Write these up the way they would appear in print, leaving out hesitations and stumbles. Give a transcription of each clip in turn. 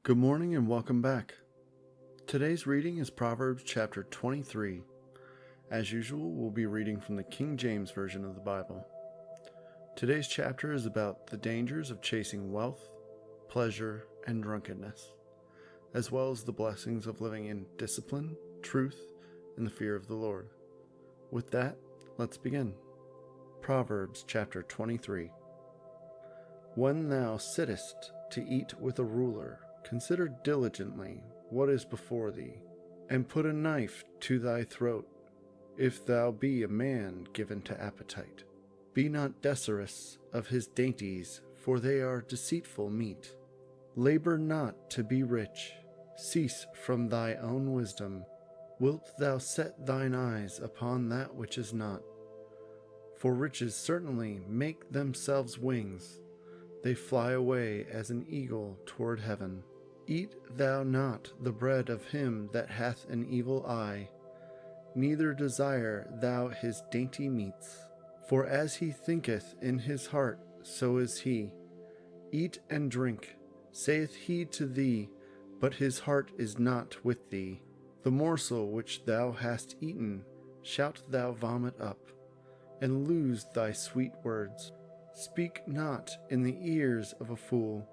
Good morning and welcome back. Today's reading is Proverbs chapter 23. As usual, we'll be reading from the King James Version of the Bible. Today's chapter is about the dangers of chasing wealth, pleasure, and drunkenness, as well as the blessings of living in discipline, truth, and the fear of the Lord. With that, let's begin. Proverbs chapter 23. When thou sittest to eat with a ruler, consider diligently what is before thee, and put a knife to thy throat, if thou be a man given to appetite. Be not desirous of his dainties, for they are deceitful meat. Labor not to be rich, cease from thy own wisdom. Wilt thou set thine eyes upon that which is not? For riches certainly make themselves wings, they fly away as an eagle toward heaven. Eat thou not the bread of him that hath an evil eye, neither desire thou his dainty meats. For as he thinketh in his heart, so is he. Eat and drink, saith he to thee, but his heart is not with thee. The morsel which thou hast eaten shalt thou vomit up, and lose thy sweet words. Speak not in the ears of a fool,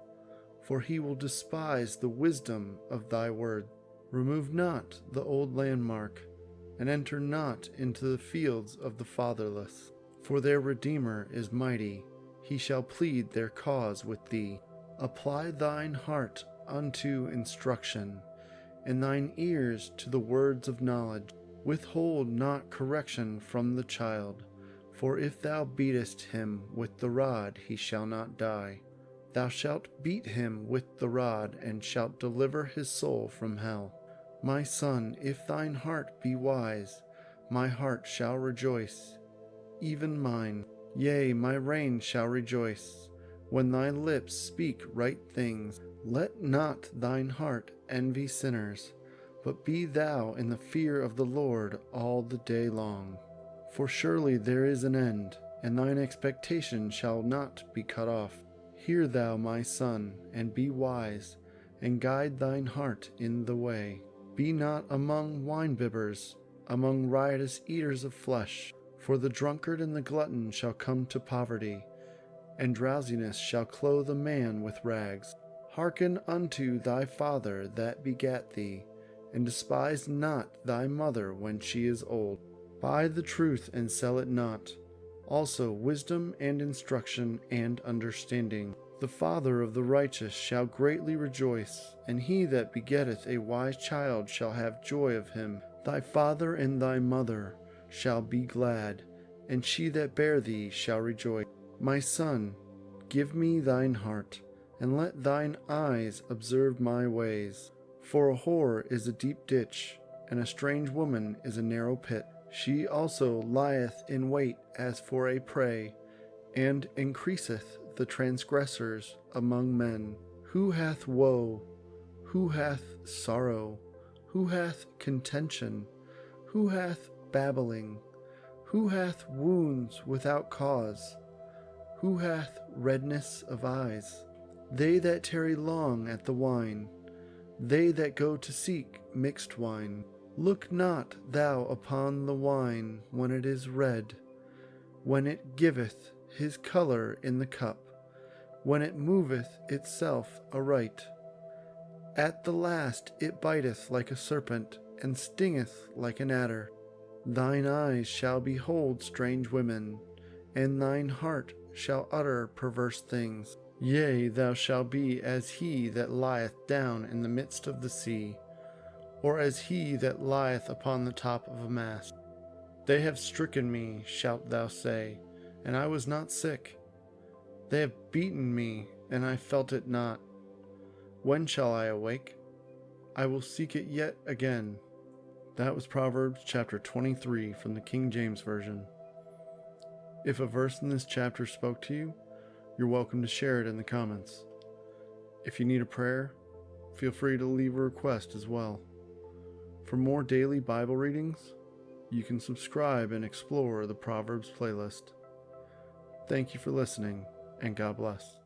for he will despise the wisdom of thy word. Remove not the old landmark, and enter not into the fields of the fatherless. For their Redeemer is mighty, he shall plead their cause with thee. Apply thine heart unto instruction, and thine ears to the words of knowledge. Withhold not correction from the child, for if thou beatest him with the rod, he shall not die. Thou shalt beat him with the rod, and shalt deliver his soul from hell. My son, if thine heart be wise, my heart shall rejoice, even mine. Yea, my reign shall rejoice, when thy lips speak right things. Let not thine heart envy sinners, but be thou in the fear of the Lord all the day long. For surely there is an end, and thine expectation shall not be cut off. Hear thou, my son, and be wise, and guide thine heart in the way. Be not among winebibbers, among riotous eaters of flesh, for the drunkard and the glutton shall come to poverty, and drowsiness shall clothe a man with rags. Hearken unto thy father that begat thee, and despise not thy mother when she is old. Buy the truth and sell it not, also wisdom and instruction and understanding. The father of the righteous shall greatly rejoice, and he that begetteth a wise child shall have joy of him. Thy father and thy mother shall be glad, and she that bare thee shall rejoice. My son, give me thine heart, and let thine eyes observe my ways. For a whore is a deep ditch, and a strange woman is a narrow pit. She also lieth in wait as for a prey, and increaseth the transgressors among men. Who hath woe? Who hath sorrow? Who hath contention? Who hath babbling? Who hath wounds without cause? Who hath redness of eyes? They that tarry long at the wine, they that go to seek mixed wine. Look not thou upon the wine when it is red, when it giveth his colour in the cup, when it moveth itself aright. At the last it biteth like a serpent, and stingeth like an adder. Thine eyes shall behold strange women, and thine heart shall utter perverse things. Yea, thou shalt be as he that lieth down in the midst of the sea, or as he that lieth upon the top of a mast. They have stricken me, shalt thou say, and I was not sick. They have beaten me, and I felt it not. When shall I awake? I will seek it yet again. That was Proverbs chapter 23 from the King James Version. If a verse in this chapter spoke to you, you're welcome to share it in the comments. If you need a prayer, feel free to leave a request as well. For more daily Bible readings, you can subscribe and explore the Proverbs playlist. Thank you for listening, and God bless.